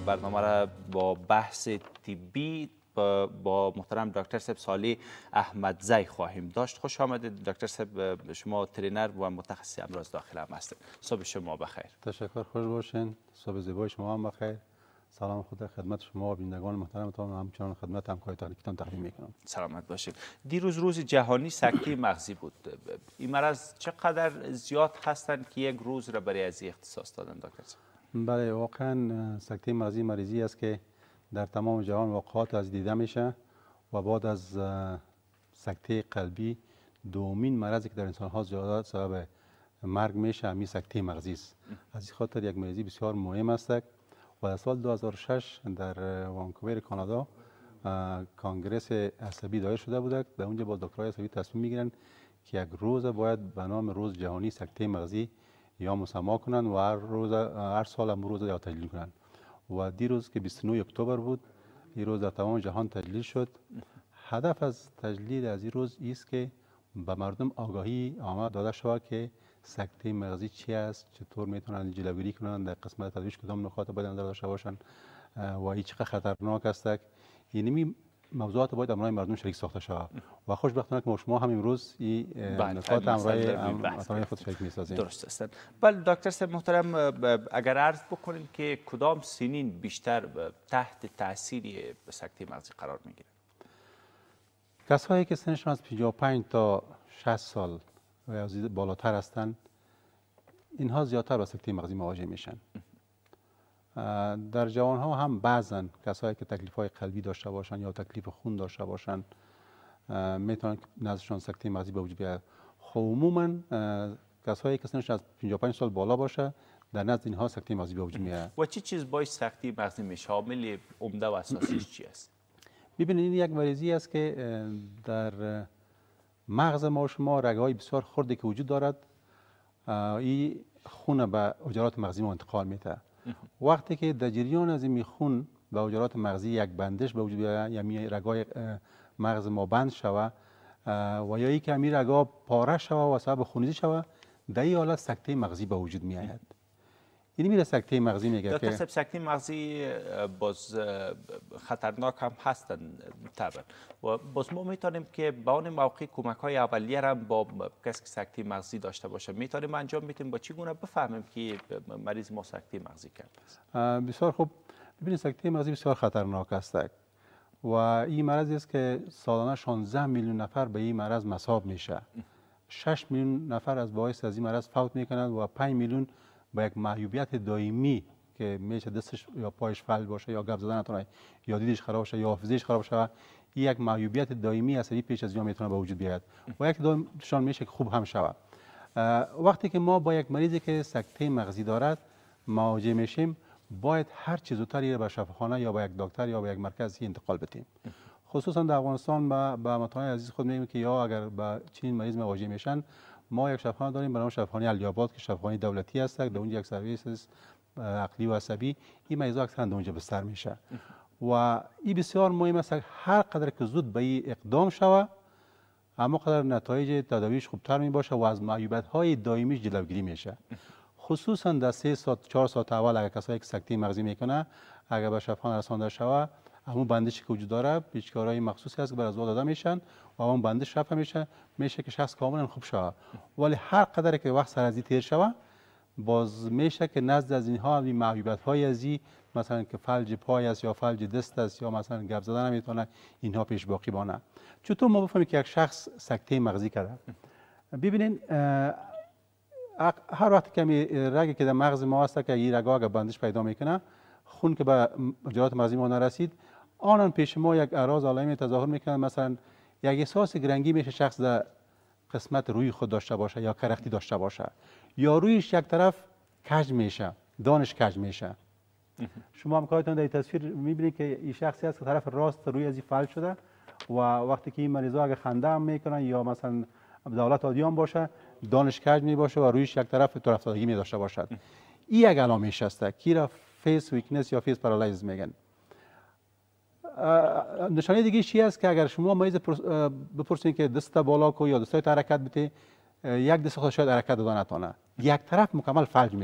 برنامه را با بحث طبی با محترم دکتر صاحب صالح احمدزی خواهیم داشت. خوش آمدید دکتر صاحب، شما ترینر و متخصص امراض داخل هم هستید. صبح شما بخیر. تشکر، خوش باشین. صبح زیبای شما هم بخیر. سلام خدا خدمت شما و بینندگان محترمتان و همچنان خدمت همکاران تکنیکتان تقدیم میکنم. سلامت باشید. دیروز روز جهانی سکته مغزی بود. این مرض چقدر زیاد هستند که یک روز را برای ازی اختصاص دادن دکتر صاحب؟ بله، واقعا سکته مغزی مریضی است که در تمام جهان واقعات از دیده میشه و بعد از سکته قلبی دومین مرضی که در انسان ها زیاد سبب مرگ میشه همین سکته مغزی است. از این خاطر یک مریضی بسیار مهم است و در سال 2006 در وانکوور کانادا کانگرس عصبی دایر شده بود. در اونجا با دکترای عصبی تصمیم میگیرن که یک روز باید به نام روز جهانی سکته مغزی یا مسما کنن و هر سال هم روز یا تجلیل کنن و دیروز که 29 اکتبر بود این روز در تمام جهان تجلیل شد. هدف از تجلیل از این روز است که به مردم آگاهی عامه داده شود که سکته مغزی چی است، چطور میتونن جلوگیری کنن، در قسمت تدریج کدام نکات باید نظر داشته باشن و این چقدر خطرناک است. یعنی موضوعات باید امرای مردم شریک ساخته شود و خوشبختانه که شما هم امروز این نکات امرای خود شریک میسازید. درست است. بله دکتر صاحب محترم، اگر عرض بکنیم که کدام سنین بیشتر تحت تاثیر سکته مغزی قرار میگیرند؟ کسایی که سنشون از 55 تا 60 سال و از بالاتر هستند اینها زیادتر با سکته مغزی مواجه میشن. در جوان ها هم بعضا کسایی که تکلیف های قلبی داشته باشن یا تکلیف خون داشته باشن میتونن نزدشان سکته مغزی به وجود بیاد. خب عموما کسایی که سنشون از 55 سال بالا باشه در نزد اینها سکته مغزی به وجود میاد. و چه چیز باعث سکته مغزی میشه؟ عامل عمده و اساسیش چی است؟ ببینید این یک مریضی است که در مغز ما شما رگ‌های بسیار خردی که وجود دارد این خون به حجرات مغزی ما انتقال میده. وقتی که در جریان از این خون به حجرات مغزی یک بندش به وجود بیاید، یعنی رگ‌های مغز ما بند شود و یا اینکه همین رگ‌ها پاره شود و سبب خونریزی شود، در این حالت سکته مغزی به وجود میآید. یعنی میره سکته مغزی میگه که دکتر صاحب سکته مغزی باز خطرناک هم هستند طبعا و باز ما میتونیم که با اون موقع کمک های اولیه را با کسی که سکته مغزی داشته باشه میتونیم انجام میتیم با چگونه بفهمیم که مریض ما سکته مغزی کرده است؟ بسیار خوب. ببینید سکته مغزی بسیار خطرناک است و این مرضی است که سالانه 16 میلیون نفر به این مرض مصاب میشه. 6 میلیون نفر از باعث از این مرض فوت میکنند و 5 میلیون با یک معیوبیت دائمی که میشه دستش یا پایش فعال باشه یا گپ زدن نتونه یا دیدش خراب شه یا حافظه‌اش خراب شه، این یک معیوبیت دائمی عصبی پیش از این میتونه به وجود بیاد و یک دومشان میشه که خوب هم شود. وقتی که ما با یک مریضی که سکته مغزی دارد مواجه میشیم باید هر چیز زودتر به شفاخانه یا به یک دکتر یا به یک مرکز انتقال بدیم. خصوصا در افغانستان با متانای عزیز خود میگیم که یا اگر با چنین مریض مواجه میشن ما یک شفاخانه داریم به نام شفاخانه علی‌آباد که شفاخانه دولتی است. در اونجا یک سرویس است عقلی و عصبی. این مریضا اکثرا در اونجا بستر میشه و این بسیار مهم است هر قدر که زود به این اقدام شود اما قدر نتایج تداویش خوبتر می باشه و از معیوبیت های دائمی جلوگیری میشه. خصوصا در 3 ساعت 4 ساعت اول اگر کسایی که سکته مغزی میکنه اگر به شفاخانه رسانده شود همون بندشی که وجود داره پیچکارهای مخصوصی هست که بر از داده میشن و اون بندش رفع میشه که شخص کاملا خوب شود. ولی هر قدر که وقت سر از این تیر شود باز میشه که نزد از اینها این معیوبیت های از این مثلا که فلج پای است یا فلج دست است یا مثلا گپ زدن نمیتونه اینها پیش باقی بانه. چطور ما بفهمیم که یک شخص سکته مغزی کرده؟ ببینین هر وقت که رگی که در مغز ما هست که این رگا اگر بندش پیدا میکنه خون که به حجرات مغزی ما نرسید آنان پیش ما یک اعراض علائمی تظاهر میکنن. مثلا یک احساس گرنگی میشه شخص در قسمت روی خود داشته باشه یا کرختی داشته باشه یا رویش یک طرف کج میشه، دانش کج میشه. شما هم کارتون در این تصویر میبینید که این شخصی است که طرف راست روی از این فلج شده و وقتی که این مریضا اگه خنده هم میکنن یا مثلا دولت عادی هم باشه دانش کج می باشه و رویش یک طرف طرف افتادگی می داشته باشد. این یک علامش است که را فیس ویکنس یا فیس پارالایز میگن. نشانه دیگه چی است که اگر شما مریض بپرسین که دست بالا کو یا دستای حرکت بده یک دست خود شاید حرکت دادن نتونه، یک طرف مکمل فلج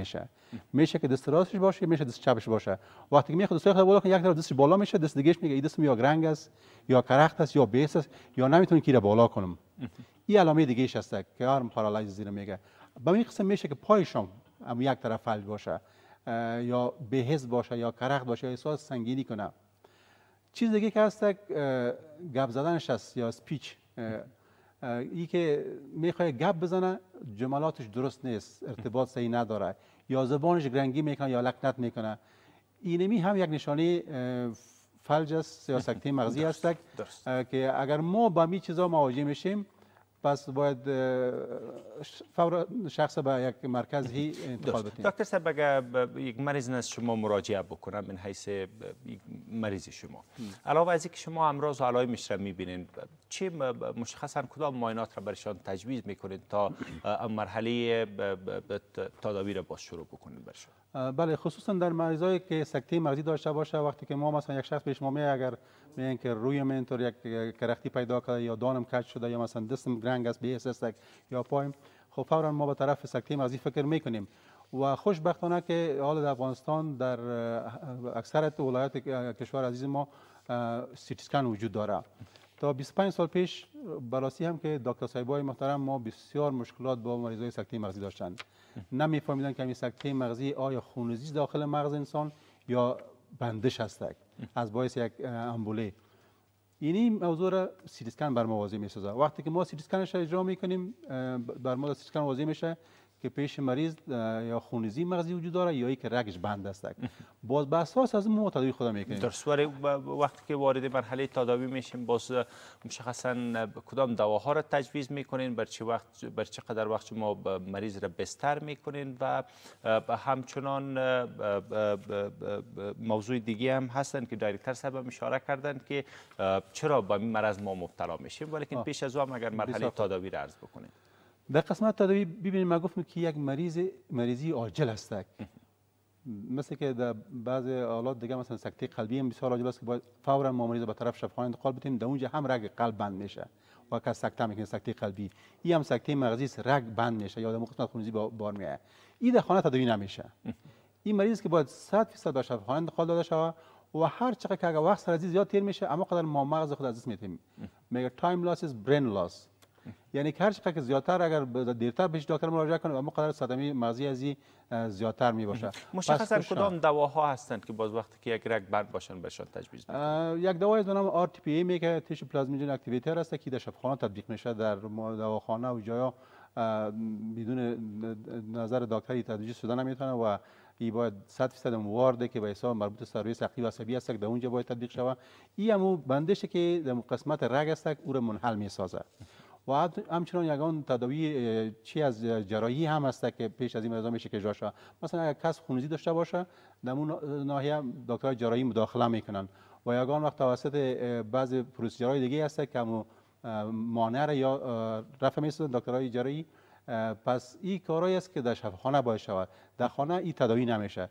میشه که دست راستش باشه، میشه دست چپش باشه. وقتی که میخواد دست خود بالا کنه، یک طرف دستش بالا میشه، دست دیگهش میگه این دستم یا گرنگ است یا کرخت است یا بیس است یا نمیتونم کی را بالا کنم. این علامه دیگه ایش است که آرم پارالایز زیر میگه. به این قسم میشه که پایشون هم یک طرف فلج باشه یا بهز باشه یا کرخت باشه یا احساس سنگینی کنه. چیز دیگه که هست گپ زدنش است یا اسپیچ، ای که میخواد گپ بزنه جملاتش درست نیست، ارتباط صحیح نداره یا زبانش گرنگی میکنه یا لکنت میکنه. اینمی هم یک نشانه فلج است یا سکته مغزی است که اگر ما با می چیزا مواجه میشیم پس باید فورا شخص به یک مرکز هی انتقال بدیم. دکتر صاحب اگر یک مریض از شما مراجعه بکنم من حیث مریض شما، علاوه از اینکه شما امراض و علائمش را میبینید، چه مشخصا کدام معاینات را برشان تجویز میکنید تا مرحله تداوی را باز شروع بکنید برشان؟ بله، خصوصا در مریضایی که سکته مغزی داشته باشه، وقتی که ما مثلا یک شخص پیش ما میاد اگر میگن که روی من اینطور یک کرختی پیدا کرده یا دانم کج شده یا مثلا دستم گرنگ است بیس است یا پایم، خب فورا ما به طرف سکته مغزی فکر میکنیم. و خوشبختانه که حال در افغانستان در اکثر ولایات کشور عزیز ما سی تی اسکن وجود داره. تا 25 سال پیش براسی هم که دکتر صاحبای محترم ما بسیار مشکلات با مریضای سکته مغزی داشتند. نمیفهمیدن که این سکته مغزی آیا خونریزی داخل مغز انسان یا بندش هست از باعث یک امبوله. این موضوع را سی تی اسکن بر ما واضح میسازه. وقتی که ما سی تی اسکنش اجرا میکنیم بر ما سی تی اسکن واضح میشه که پیش مریض یا خونریزی مغزی وجود داره یا که رگش بند است. باز به اساس از ما تداوی خود میکنیم. درست. وقتی که وارد مرحله تداوی میشیم باز مشخصا کدام دواها را تجویز میکنین، بر چه وقت، بر چقدر وقت شما مریض را بستر میکنین و همچنان موضوع دیگه هم هستن که دایرکتر صاحب اشاره کردن که چرا با این مرض ما مبتلا میشیم، ولی پیش از اون اگر مرحله تداوی را عرض بکنین. در قسمت تداوی ببینید ما گفتم که یک مریضی عاجل است، مثل که در بعض حالات دیگه مثلا سکته قلبی هم بسیار عاجل است که باید فورا ما مریض به طرف شفاخانه انتقال بدیم. در اونجا هم رگ قلب بند میشه و که سکته میکنه سکته قلبی، این هم سکته مغزی است، رگ بند میشه یا در قسمت خونریزی بار میاد. این در خانه تداوی نمیشه. این مریض که باید 100% به شفاخانه انتقال داده شود و هر چقدر که اگر وقت سر از زیاد تیر میشه اما قدر ما مغز خود از دست میدیم. میگه تایم لاس از برین لاس، یعنی که هر چقدر که زیادتر اگر دیرتر پیش دکتر مراجعه کنه اما قدر صدمه مغزی ازی زیادتر می باشه. مشخصا کدام دواها هستند که باز وقتی که یک رگ بند باشن بهشون تجویز میکنید؟ یک دوای به نام آر تی پی ای میگه تیشو پلازمینوجن اکتیویتر است که در شفاخانه تطبیق میشه، در دواخانه و جایا بدون نظر دکتری تدریج شده نمیتونه و این باید 100% موارده که به حساب مربوط سرویس عقلی و عصبی است که در اونجا باید تطبیق شود. این همون بندشه که در قسمت رگ است او را منحل میسازه. و همچنان یگان تداوی چی از جراحی هم هست که پیش از این مریضا میشه که اجرا شه. مثلا اگر کس خونریزی داشته باشه در اون ناحیه دکترای جراحی مداخله میکنن و یگان وقت توسط بعض پروسیجرهای دیگه هست که همون مانع را یا رفع میسازن دکترای جراحی. پس این کارایی است که در شفاخانه باید شود، در خانه این تداوی نمیشه.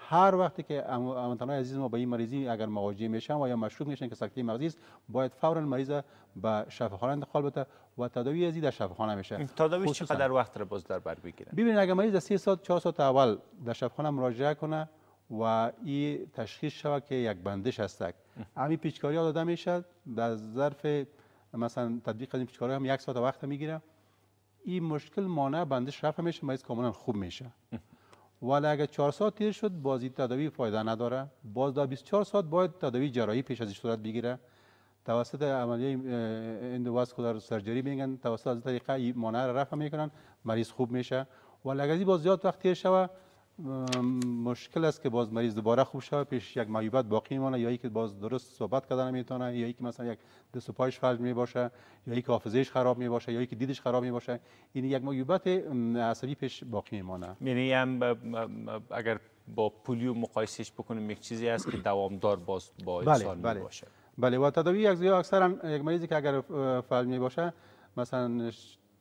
هر وقتی که هموطنان عزیز ما با این مریضی اگر مواجه میشن و یا مشکوک میشن که سکته مغزی است باید فورا مریض به شفاخانه انتقال بده و تداوی ازی در شفاخانه میشه. تداوی چقدر وقت را باز در بر بگیره؟ ببینید اگر مریض 3 ساعت 4 ساعت اول در شفاخانه مراجعه کنه و این تشخیص شود که یک بندش هست، همین پیچکاری ها داده میشه در ظرف مثلا تطبیق این پیچکاری هم 1 ساعت وقت میگیره. این مشکل مانع بندش رفع میشه، مریض کاملا خوب میشه. ولی اگر 4 ساعت تیر شد بازی تداوی فایده نداره، باز در 24 ساعت باید تداوی جراحی پیش ازش صورت بگیره توسط عملیه اندوواسکولار سرجری میگن، توسط از طریقه این مانع را رفع میکنن مریض خوب میشه. ولی اگر باز زیاد وقت تیر شود مشکل است که باز مریض دوباره خوب شود، پیش یک معیوبیت باقی میمونه، یا اینکه باز درست صحبت کردن نمیتونه، یا اینکه مثلا یک دست و پایش فلج می باشه، یا اینکه حافظه‌اش خراب می باشه، یا اینکه دیدش خراب می باشه. این یک معیوبیت عصبی پیش باقی میمونه. یعنی هم اگر با پولیو مقایسهش بکنیم یک چیزی است که دوامدار باز با انسان می باشه. بله و تداوی یک اکثرا یک مریضی که اگر فلج می باشه مثلا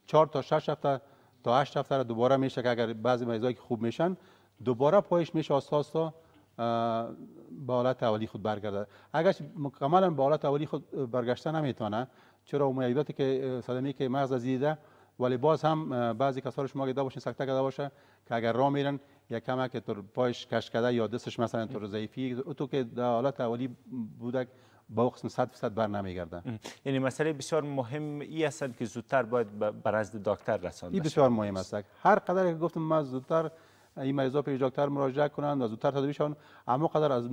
4 تا 6 هفته تا 8 هفته دوباره میشه که اگر بعضی مریضایی که خوب میشن دوباره پایش میشه آساسا به حالت اولی خود برگرده. اگر مکملا به حالت اولی خود برگشته نمیتونه، چرا معیوبیتی که صدمه‌ای که مغز از دیده ولی باز هم بعضی کسا رو شما دیده باشین سکته کرده باشه که اگر راه میرن یا کمک که پایش کش کرده یا دستش مثلا تو ضعیفی تو که در حالت اولی بوده با قسم 100% بر نمیگرده. یعنی مسئله بسیار مهم ای هستند که زودتر باید بر نزد دکتر رسانده این بسیار مهم است. هر قدر که گفتم ما زودتر این مریضا پیش دکتر مراجعه کنند و زودتر تداوی شوند، اما قدر از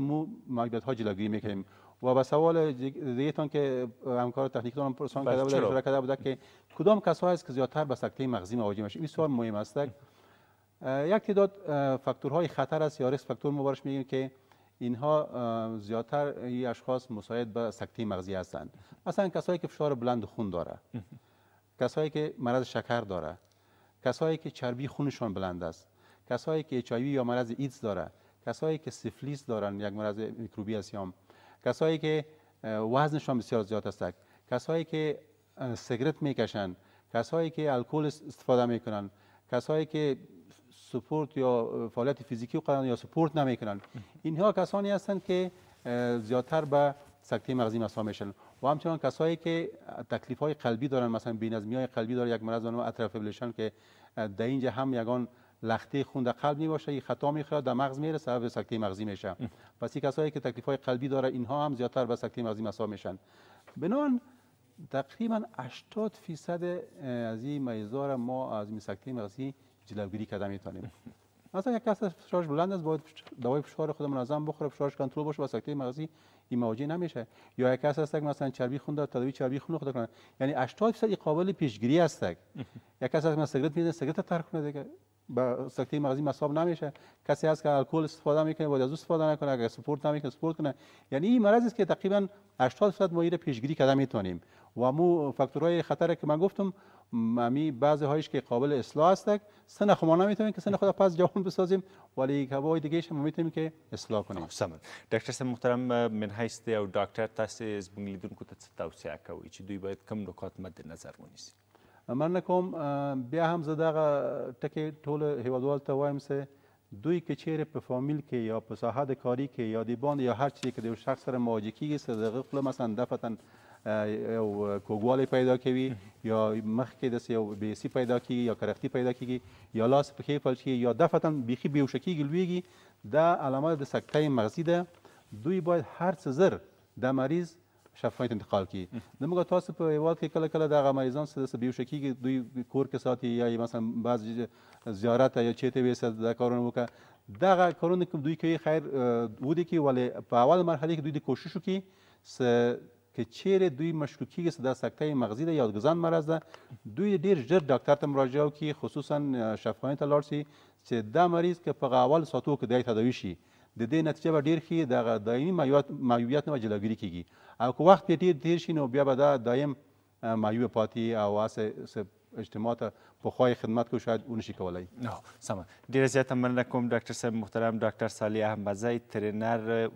موجودات ها جلوگیری میکنیم. و به سوال دیگه‌تان که همکار تکنیکتون پرسان کرده بود اشاره کرده بود که کدام کسایی است که زیادتر به سکته مغزی مواجه میشه، بسیار مهم است. یک تعداد فاکتورهای خطر است یا ریسک فاکتور ما برش میگیم که اینها زیادتر این اشخاص مساعد به سکته مغزی هستند. مثلا کسایی که فشار بلند خون داره، کسایی که مرض شکر داره، کسایی که چربی خونشان بلند است، کسایی که HIV یا مرض ایدز داره، کسایی که سیفلیس دارن یک مرض میکروبی است، کسایی که وزنشان بسیار زیاد است، کسایی که سیگرت میکشن، کسایی که الکل استفاده میکنن، کسایی که سپورت یا فعالیت فیزیکی و یا سپورت نمیکنن. اینها کسانی هستند که زیادتر به سکته مغزی مساوی میشن. و همچنان کسایی که تکلیف های قلبی دارن، مثلا بی‌نظمی های قلبی داره، یک مرض به نام اتریال فیبریلیشن که در اینجا هم یگان لخته خون در قلب میباشه، این خطا میخوره در مغز میره، سبب سکته مغزی میشه. پس این کسایی که تکلیف های قلبی داره اینها هم زیادتر به سکته مغزی مساوی میشن. بنابراین تقریبا 80% از این مریضا را ما از سکته مغزی جلوگیری کرده میتونیم. مثلا یک کس فشارش بلند است، باید دوای فشار خود منظم بخوره، فشارش کنترل باشه، با سکته مغزی این مواجه نمیشه. یا یک کس هست که مثلا چربی خون داره، تداوی چربی خون خود کنه، یعنی 80% قابل پیشگیری است. یک کس هست که سیگرت میزنه، سیگرت ترک کنه دیگه با سکته مغزی مصاب نمیشه. کسی هست که الکل استفاده میکنه، باید از استفاده نکنه، اگر سپورت نمیکنه سپورت کنه. یعنی این مرض است که تقریبا 80% ما را پیشگیری کرده میتونیم. و مو فاکتورهای خطر که من گفتم می بعضی هایش که قابل اصلاح است، سن خود ما نمیتونیم که سن خود پس جوان بسازیم، ولی کبای دیگه ما میتونیم که اصلاح کنیم. سمت دکتر صاحب محترم، من حیث او دکتر تاسو از بنگلیدونکو ته توصیه کوي چې دوی باید کم نکات مد نظر ونیسي؟ من کوم بیا هم زه دغه ټکي ټول هیوادوال ته وایم چې دوی که چیرې په فامیل کې یا په ساحه د کاري کې یا د باندې یا هر چیزی که د یو شخص سره مواجه کیږي چې دغه خپل مثلا دفتن یو کوګوالی پیدا کوي یا مخ کې د یو بیسی پیدا کیږي یا کرختی پیدا کیږي یا لاس پښې فلج کیږي یا دفتن بیخي بیوشکیږي لویږي، دا علامات د سکته مغزی ده. دوی باید هر څه زر د مریض شفایت انتقال کی. نموږ تاسو په هیواد کې کله کله دغه مریضان څه بیوشکیږي، دوی کور کې ساتي یا مثلا بعض زیارت یا چیرته ویسه د کارونه وکړه، دغه کارونه کوم دوی کوي خیر ودی کی، ولی په اول مرحله کې دوی د کوشش وکړي که چیرې دوی مشکوک کیږي چې دا سکته مغزی ده یا ګزان مرض ده، دوی ډیر ژر ډاکټر ته مراجعه وکړي، خصوصا شفاخانې ته لاړ شي چې دا مریض که په اول ساتو کې دی تداوي شي، د دې نتیجه به ډیر ښه دغه دایمي معیوبیت نه جلوګیری کیږي. او که وخت ډیر تیر شي نو بیا به دا دایم معیوب پاتې او هسې اجتماع ته پخوای خدمت کو شاید اونشي کولای. سمه. ډیره زیاته مننه کوم ډاکټر صاحب محترم، ډاکټر صالح احمدزی، ترینر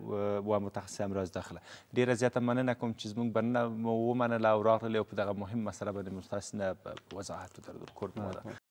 و متخصص امراض داخله. ډیره زیاته مننه کوم چې زموږ بلنه ومنله او راغلې او په دغه مهم مسله باندې مستثنه وضاحت درکړ.